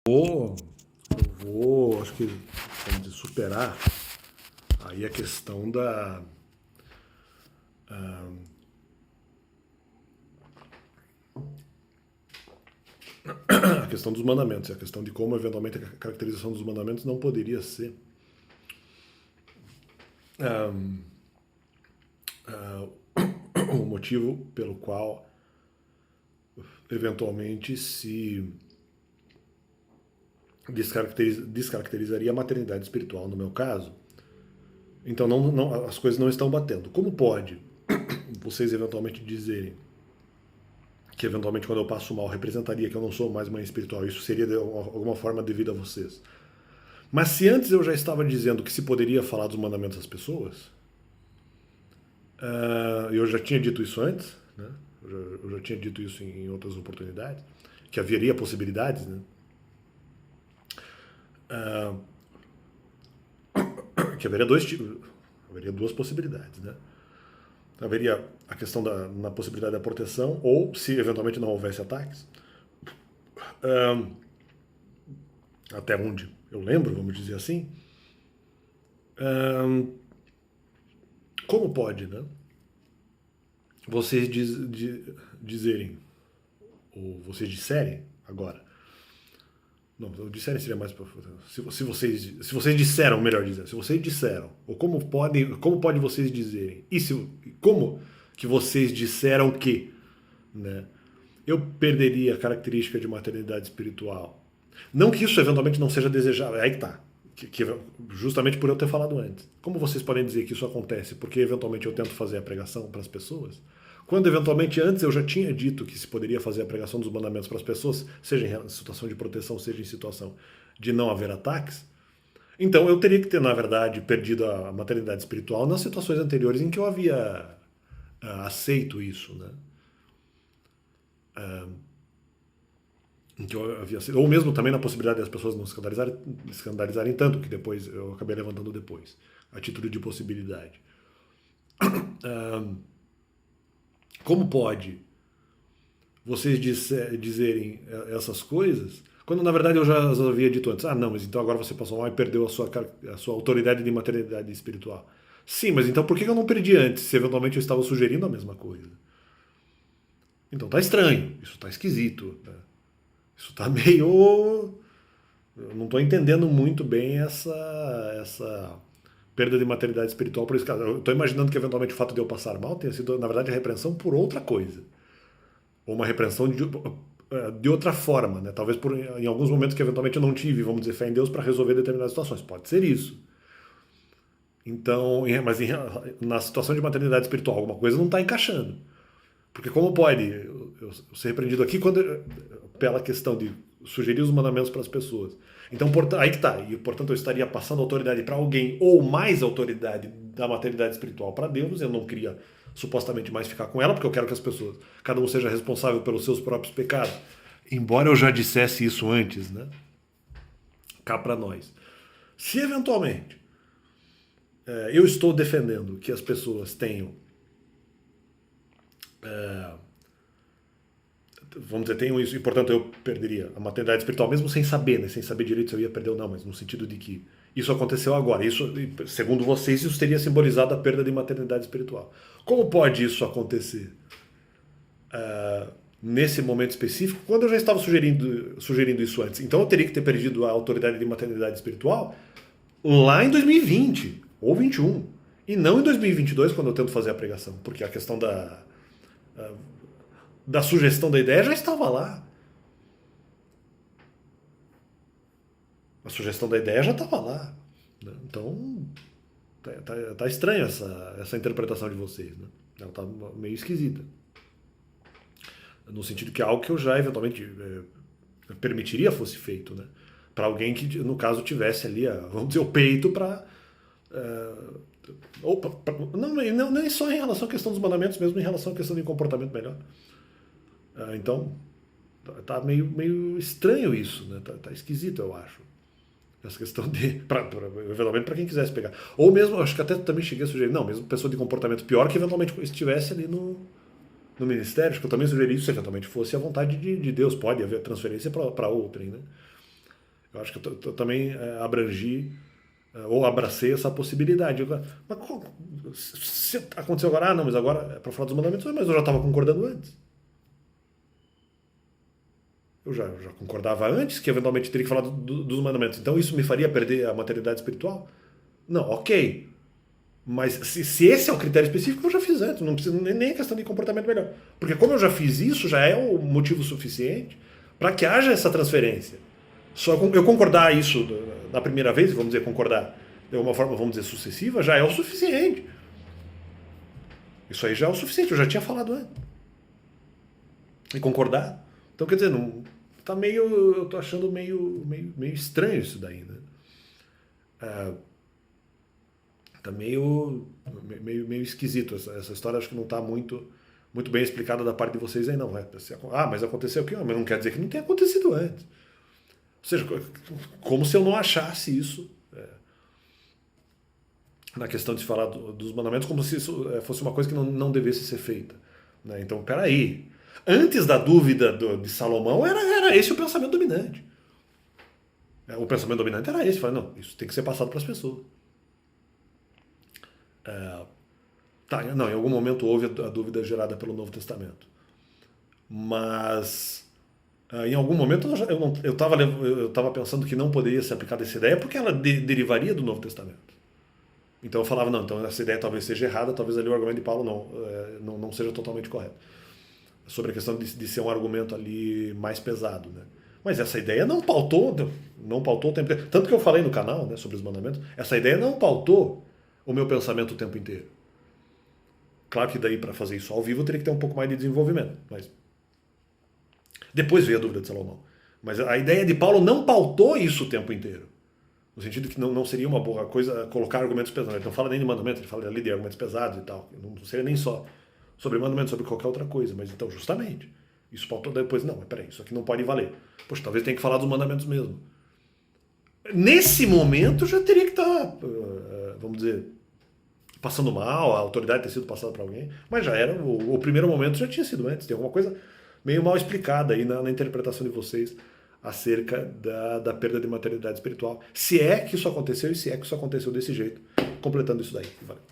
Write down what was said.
vou, acho que, vamos dizer, superar aí a questão a questão dos mandamentos, a questão de como eventualmente a caracterização dos mandamentos não poderia ser o motivo pelo qual eventualmente se descaracterizaria a maternidade espiritual no meu caso. Então as coisas não estão batendo. Como pode vocês eventualmente dizerem que eventualmente quando eu passo mal representaria que eu não sou mais mãe espiritual? Isso seria de alguma forma devido a vocês. Mas se antes eu já estava dizendo que se poderia falar dos mandamentos das pessoas, eu já tinha dito isso antes, né? Eu já tinha dito isso em outras oportunidades, que haveria possibilidades, né? Que haveria duas possibilidades, né? Haveria a questão na possibilidade da proteção, ou se eventualmente não houvesse ataques, até onde eu lembro, vamos dizer assim, como pode, né? Vocês dizerem, ou vocês disserem agora. Não, o disserem seria mais. Se vocês disseram, melhor dizer, se vocês disseram, ou como pode vocês dizerem? Como que vocês disseram que, né? Eu perderia a característica de maternidade espiritual. Não que isso eventualmente não seja desejável, aí que tá. Justamente por eu ter falado antes. Como vocês podem dizer que isso acontece? Porque eventualmente eu tento fazer a pregação para as pessoas? Quando eventualmente antes eu já tinha dito que se poderia fazer a pregação dos mandamentos para as pessoas, seja em situação de proteção, seja em situação de não haver ataques, então eu teria que ter, na verdade, perdido a maternidade espiritual nas situações anteriores em que eu havia aceito isso, né? Em que eu havia aceito, ou mesmo também na possibilidade das pessoas não escandalizarem tanto, que depois eu acabei levantando depois, a título de possibilidade. Como pode vocês dizerem essas coisas, quando na verdade eu já as havia dito antes? Não, mas então agora você passou mal e perdeu a sua autoridade de maternidade espiritual. Sim, mas então por que eu não perdi antes, se eventualmente eu estava sugerindo a mesma coisa? Então tá estranho, isso tá esquisito, né? Isso tá meio... Eu não tô entendendo muito bem essa perda de maternidade espiritual por esse caso. Eu tô imaginando que eventualmente o fato de eu passar mal tenha sido, na verdade, a repreensão por outra coisa. Ou uma repreensão de outra forma, né? Talvez em alguns momentos que eventualmente eu não tive, vamos dizer, fé em Deus para resolver determinadas situações. Pode ser isso. Então, mas na situação de maternidade espiritual, alguma coisa não está encaixando. Porque como pode eu ser repreendido aqui pela questão de sugerir os mandamentos para as pessoas? Então, aí que está. E, portanto, eu estaria passando autoridade para alguém ou mais autoridade da maternidade espiritual para Deus. Eu não queria supostamente mais ficar com ela, porque eu quero que as pessoas, cada um seja responsável pelos seus próprios pecados. Embora eu já dissesse isso antes, né? Cá para nós. Se eventualmente eu estou defendendo que as pessoas tenham vamos dizer, tenham isso, e portanto eu perderia a maternidade espiritual, mesmo sem saber, né? Sem saber direito se eu ia perder ou não, mas no sentido de que isso aconteceu agora. Isso, segundo vocês, isso teria simbolizado a perda de maternidade espiritual. Como pode isso acontecer nesse momento específico, quando eu já estava sugerindo isso antes? Então eu teria que ter perdido a autoridade de maternidade espiritual lá em 2020 ou 21, e não em 2022, quando eu tento fazer a pregação, porque a questão da sugestão da ideia já estava lá. A sugestão da ideia já estava lá, né? Então, tá estranha essa interpretação de vocês, né? Ela tá meio esquisita. No sentido que é algo que eu já eventualmente permitiria fosse feito, né? Para alguém que, no caso, tivesse ali, vamos dizer, o peito para... não, nem só em relação à questão dos mandamentos, mesmo em relação à questão de comportamento melhor. Então, tá meio estranho isso, né? Tá esquisito, eu acho. Essa questão de, eventualmente, para quem quisesse pegar. Ou mesmo, acho que até também cheguei a sugerir, não, mesmo pessoa de comportamento pior que eventualmente estivesse ali no ministério, acho que eu também sugeri isso, se eventualmente fosse a vontade de Deus, pode haver transferência para outrem, né? Eu acho que eu também abrangi ou abracei essa possibilidade. Mas se aconteceu agora, não, mas agora é para falar dos mandamentos, mas eu já estava concordando antes. Eu já concordava antes que eventualmente teria que falar dos mandamentos. Então isso me faria perder a materialidade espiritual? Não, ok. Mas se esse é o critério específico, eu já fiz antes. Não precisa nem questão de comportamento melhor. Porque como eu já fiz isso, já é o motivo suficiente para que haja essa transferência. Só eu concordar isso na primeira vez, vamos dizer, concordar de uma forma, vamos dizer, sucessiva, já é o suficiente. Isso aí já é o suficiente, eu já tinha falado antes. E concordar. Então, quer dizer, não, tá meio. Eu tô achando meio estranho isso daí, né? Tá meio esquisito. Essa história acho que não tá muito bem explicada da parte de vocês aí, não. Mas aconteceu aqui, mas não quer dizer que não tenha acontecido antes. Ou seja, como se eu não achasse isso na questão de se falar dos mandamentos, como se isso fosse uma coisa que não devesse ser feita. Né? Então, peraí. Antes da dúvida de Salomão, era esse o pensamento dominante. O pensamento dominante era esse. Não, isso tem que ser passado para as pessoas. Não, em algum momento houve a dúvida gerada pelo Novo Testamento. Mas em algum momento eu estava pensando que não poderia ser aplicada essa ideia porque ela derivaria do Novo Testamento. Então eu falava, não, então essa ideia talvez seja errada, talvez ali o argumento de Paulo não seja totalmente correto. Sobre a questão de ser um argumento ali mais pesado, né? Mas essa ideia não pautou o tempo inteiro. Tanto que eu falei no canal, né, sobre os mandamentos, essa ideia não pautou o meu pensamento o tempo inteiro. Claro que daí para fazer isso ao vivo eu teria que ter um pouco mais de desenvolvimento, mas depois veio a dúvida de Salomão. Mas a ideia de Paulo não pautou isso o tempo inteiro. No sentido que não seria uma boa coisa colocar argumentos pesados. Ele não fala nem de mandamento, ele fala ali de argumentos pesados e tal. Não seria nem só sobre mandamento, sobre qualquer outra coisa. Mas então, justamente, isso pautou depois. Não, mas peraí, isso aqui não pode valer. Poxa, talvez tenha que falar dos mandamentos mesmo. Nesse momento já teria que estar, vamos dizer, passando mal, a autoridade ter sido passada para alguém. Mas já era, o primeiro momento já tinha sido antes. Tem alguma coisa meio mal explicada aí na interpretação de vocês acerca da perda de materialidade espiritual. Se é que isso aconteceu e se é que isso aconteceu desse jeito. Completando isso daí. Valeu.